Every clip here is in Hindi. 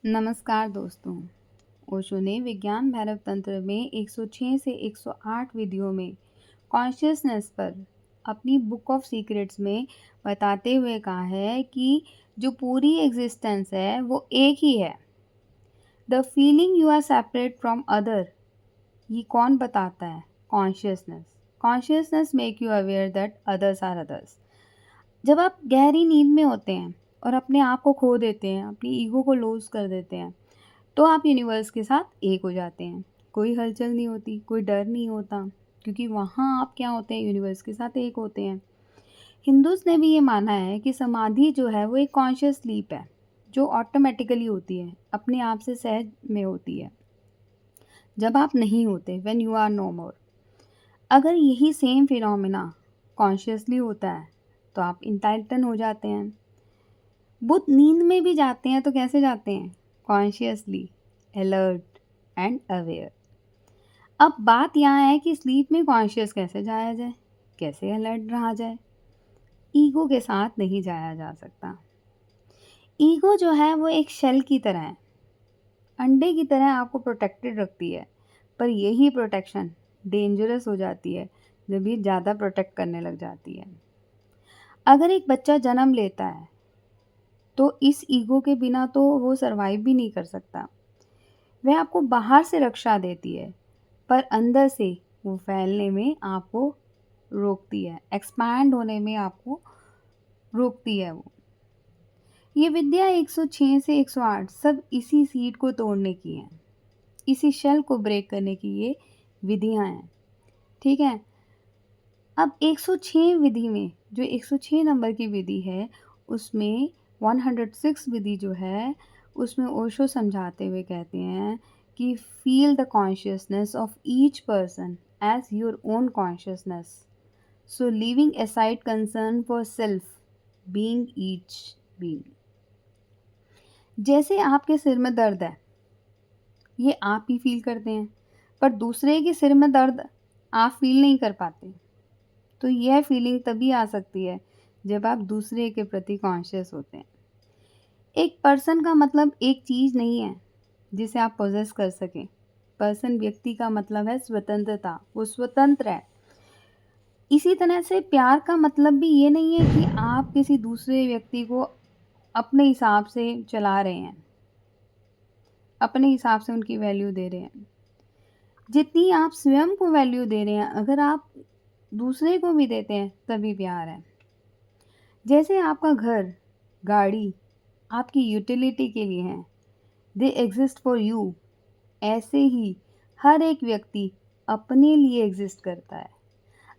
नमस्कार दोस्तों। ओशो ने विज्ञान भैरव तंत्र में 106 से 108 विधियों में कॉन्शियसनेस पर अपनी बुक ऑफ सीक्रेट्स में बताते हुए कहा है कि जो पूरी एग्जिस्टेंस है वो एक ही है। The feeling you are separate from other, ये कौन बताता है? Consciousness. Consciousness make you aware that others are others. जब आप गहरी नींद में होते हैं और अपने आप को खो देते हैं, अपनी ईगो को लूज कर देते हैं, तो आप यूनिवर्स के साथ एक हो जाते हैं। कोई हलचल नहीं होती, कोई डर नहीं होता, क्योंकि वहाँ आप क्या होते हैं? यूनिवर्स के साथ एक होते हैं। हिंदूज़ ने भी ये माना है कि समाधि जो है वो एक कॉन्शियस स्लीप है, जो ऑटोमेटिकली होती है, अपने आप से सहज में होती है, जब आप नहीं होते, व्हेन यू आर नो मोर। अगर यही सेम फिनोमिना कॉन्शियसली होता है तो आप इंटाइटन हो जाते हैं। बुद्ध नींद में भी जाते हैं तो कैसे जाते हैं? Consciously, alert and aware. अब बात यहाँ है कि स्लीप में कॉन्शियस कैसे जाया जाए, कैसे अलर्ट रहा जाए? ईगो के साथ नहीं जाया जा सकता। ईगो जो है वो एक शेल की तरह है, अंडे की तरह आपको प्रोटेक्टेड रखती है, पर यही प्रोटेक्शन डेंजरस हो जाती है जब ये ज़्यादा प्रोटेक्ट करने लग जाती है। अगर एक बच्चा जन्म लेता है तो इस ईगो के बिना तो वो सरवाइव भी नहीं कर सकता। वह आपको बाहर से रक्षा देती है, पर अंदर से वो फैलने में आपको रोकती है, एक्सपैंड होने में आपको रोकती है वो। ये विद्या 106 से 108 सब इसी सीड को तोड़ने की हैं, इसी शेल को ब्रेक करने की ये विधियां हैं। ठीक है। अब 106 विधि में जो 106 नंबर की विधि है, उसमें 106 विधि जो है, उसमें ओशो समझाते हुए कहते हैं कि feel the consciousness of each person as your own consciousness, so leaving aside concern for self, being each being. जैसे आपके सिर में दर्द है, ये आप ही फील करते हैं, पर दूसरे के सिर में दर्द आप फील नहीं कर पाते। तो यह फीलिंग तभी आ सकती है जब आप दूसरे के प्रति कॉन्शियस होते हैं। एक पर्सन का मतलब एक चीज़ नहीं है जिसे आप पोजेस कर सकें। पर्सन व्यक्ति का मतलब है स्वतंत्रता, वो स्वतंत्र है। इसी तरह से प्यार का मतलब भी ये नहीं है कि आप किसी दूसरे व्यक्ति को अपने हिसाब से चला रहे हैं, अपने हिसाब से उनकी वैल्यू दे रहे हैं। जितनी आप स्वयं को वैल्यू दे रहे हैं, अगर आप दूसरे को भी देते हैं तभी प्यार है। जैसे आपका घर, गाड़ी आपकी यूटिलिटी के लिए हैं, दे एग्जिस्ट फॉर यू, ऐसे ही हर एक व्यक्ति अपने लिए एग्जिस्ट करता है।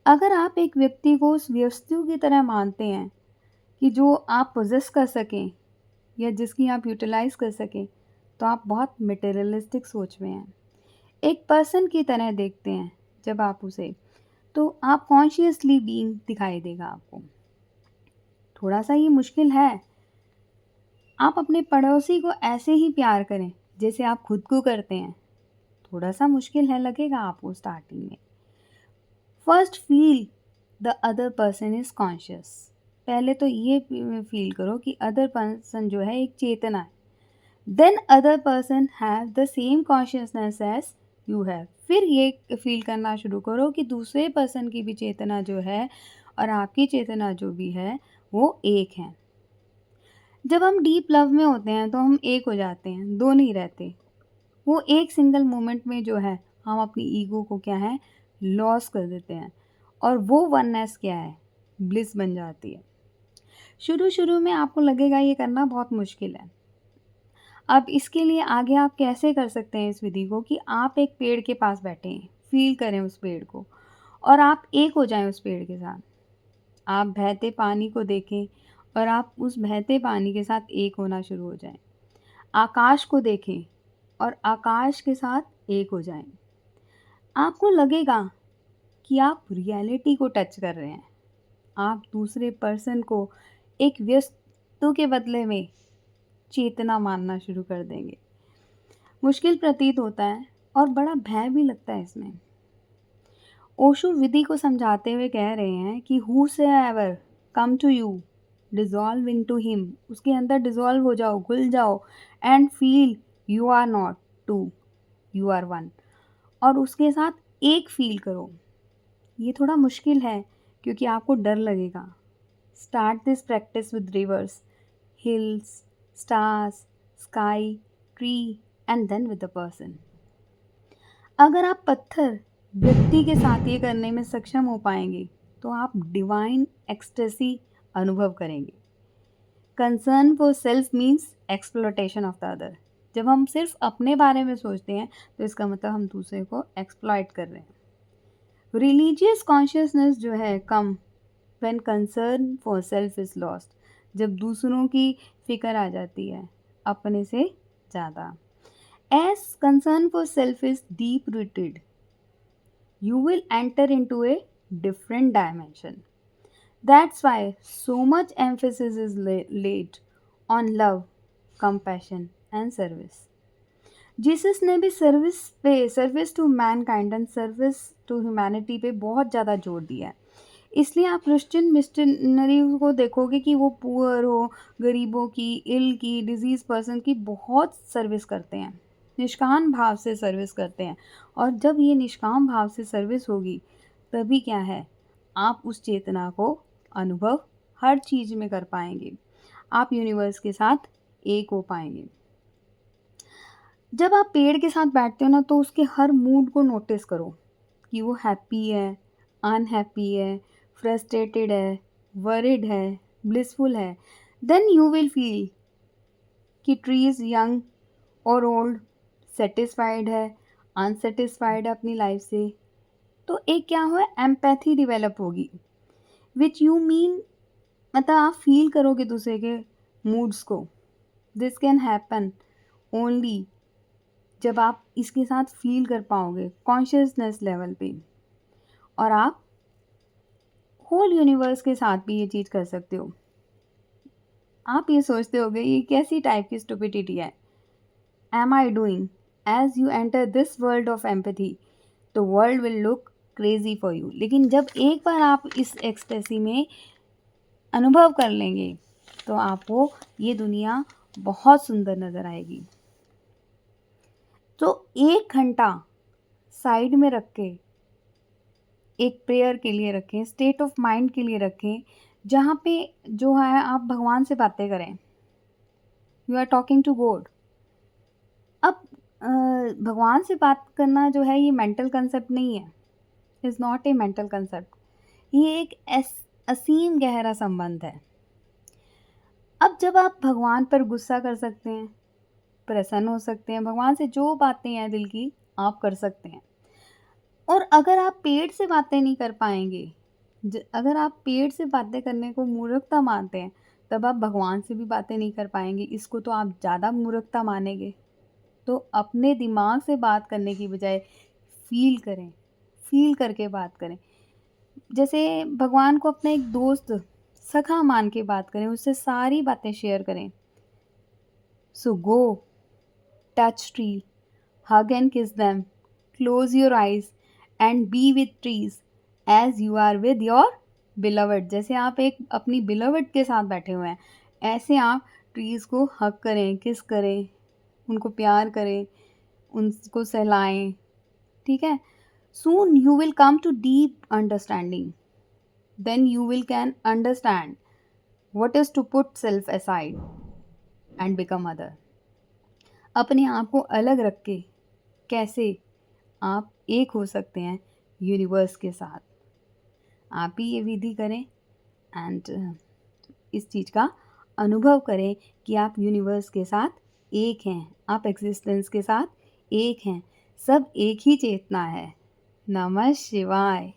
अगर आप एक व्यक्ति को उस वस्तु की तरह मानते हैं कि जो आप पोजेस कर सकें या जिसकी आप यूटिलाइज कर सकें, तो आप बहुत मटेरियलिस्टिक सोच में हैं। एक पर्सन की तरह देखते हैं जब आप उसे, तो आप कॉन्शियसली बीइंग दिखाई देगा आपको। थोड़ा सा ये मुश्किल है। आप अपने पड़ोसी को ऐसे ही प्यार करें जैसे आप खुद को करते हैं। थोड़ा सा मुश्किल है, लगेगा आपको स्टार्टिंग में। First feel the other person is conscious. पहले तो ये फील करो कि अदर पर्सन जो है एक चेतना है। Then other person have the same consciousness as you have. फिर ये फील करना शुरू करो कि दूसरे पर्सन की भी चेतना जो है और आपकी चेतना जो भी है वो एक है। जब हम डीप लव में होते हैं तो हम एक हो जाते हैं, दो नहीं रहते। वो एक सिंगल मोमेंट में जो है हम अपनी ईगो को क्या है, लॉस कर देते हैं, और वो वननेस क्या है, ब्लिस बन जाती है। शुरू शुरू में आपको लगेगा ये करना बहुत मुश्किल है। अब इसके लिए आगे आप कैसे कर सकते हैं इस विधि को, कि आप एक पेड़ के पास बैठे हैं, फील करें उस पेड़ को और आप एक हो जाएं उस पेड़ के साथ। आप बहते पानी को देखें और आप उस बहते पानी के साथ एक होना शुरू हो जाएं। आकाश को देखें और आकाश के साथ एक हो जाएं। आपको लगेगा कि आप रियलिटी को टच कर रहे हैं। आप दूसरे पर्सन को एक वस्तु के बदले में चेतना मानना शुरू कर देंगे। मुश्किल प्रतीत होता है और बड़ा भय भी लगता है इसमें। ओशो विधि को समझाते हुए कह रहे हैं कि whosoever come to you dissolve into him, उसके अंदर डिज़ॉल्व हो जाओ, घुल जाओ and feel you are not two, you are one, और उसके साथ एक फ़ील करो। ये थोड़ा मुश्किल है क्योंकि आपको डर लगेगा। Start this practice with reverse, hills, stars, sky, tree and then with the person. अगर आप पत्थर व्यक्ति के साथ ये करने में सक्षम हो पाएंगे तो आप डिवाइन एक्सटेसी अनुभव करेंगे। Concern for self means exploitation of the other. जब हम सिर्फ अपने बारे में सोचते हैं तो इसका मतलब हम दूसरे को एक्सप्लॉइट कर रहे हैं। रिलीजियस कॉन्शियसनेस जो है come when concern for self is lost, जब दूसरों की फिक्र आ जाती है अपने से ज़्यादा। As concern for self is deep rooted, you will enter into a different dimension. That's why so much emphasis is laid on love, compassion and service. Jesus ने भी service to mankind and service to humanity पे बहुत ज़्यादा जोर दिया है। इसलिए आप क्रिश्चियन मिशनरी को देखोगे कि वो पुअर हो, गरीबों की, इल की, डिजीज़ पर्सन की बहुत सर्विस करते हैं, निष्काम भाव से सर्विस करते हैं। और जब ये निष्काम भाव से सर्विस होगी तभी क्या है, आप उस चेतना को अनुभव हर चीज़ में कर पाएंगे, आप यूनिवर्स के साथ एक हो पाएंगे। जब आप पेड़ के साथ बैठते हो ना तो उसके हर मूड को नोटिस करो कि वो हैप्पी है, अनहैप्पी है, फ्रस्ट्रेटेड है, वरिड है, ब्लिसफुल है। देन यू विल फील कि ट्री इज़ यंग और ओल्ड, सेटिस्फाइड है, अनसेटिस्फाइड है अपनी लाइफ से। तो एक क्या हुआ, एम्पैथी डेवलप होगी, विच यू मीन मतलब आप फील करोगे दूसरे के मूड्स को। दिस कैन हैपन ओनली जब आप इसके साथ फील कर पाओगे कॉन्शियसनेस लेवल पे, और आप होल यूनिवर्स के साथ भी ये चीज़ कर सकते हो। आप ये सोचते होगे ये कैसी टाइप की स्टुपिडिटी है, am I doing? As you enter this world of empathy the world will look crazy for you. लेकिन जब एक बार आप इस एक्सटेसी में अनुभव कर लेंगे तो आपको ये दुनिया बहुत सुंदर नज़र आएगी। तो 1 घंटा साइड में रख के एक प्रेयर के लिए रखें, स्टेट ऑफ माइंड के लिए रखें, जहाँ पे जो है आप भगवान से बातें करें, you are talking to God. अब भगवान से बात करना जो है ये मेंटल कंसेप्ट नहीं है, is not a mental concept, ये एक असीम गहरा संबंध है। अब जब आप भगवान पर गुस्सा कर सकते हैं, प्रसन्न हो सकते हैं, भगवान से जो बातें हैं दिल की आप कर सकते हैं। और अगर आप पेड़ से बातें नहीं कर पाएंगे, अगर आप पेड़ से बातें करने को मूर्खता मानते हैं, तब आप भगवान से भी बातें नहीं कर पाएंगे, इसको तो आप ज़्यादा मूर्खता मानेंगे। तो अपने दिमाग से बात करने की बजाय फील करें, फील करके बात करें। जैसे भगवान को अपना एक दोस्त, सखा मान के बात करें, उससे सारी बातें शेयर करें। So go, touch tree, hug and kiss them, close your eyes and be with trees as you are with your beloved। जैसे आप एक अपनी beloved के साथ बैठे हुए हैं, ऐसे आप ट्रीज़ को हग करें, किस करें, उनको प्यार करें, उनको सहलाएं, ठीक है। Soon you will come to deep understanding, then you will can understand what is to put self aside and become other। अपने आप को अलग रख के कैसे आप एक हो सकते हैं यूनिवर्स के साथ। आप ही ये विधि करें एंड इस चीज़ का अनुभव करें कि आप यूनिवर्स के साथ एक हैं, आप एग्जिस्टेंस के साथ एक हैं, सब एक ही चेतना है। नमः शिवाय।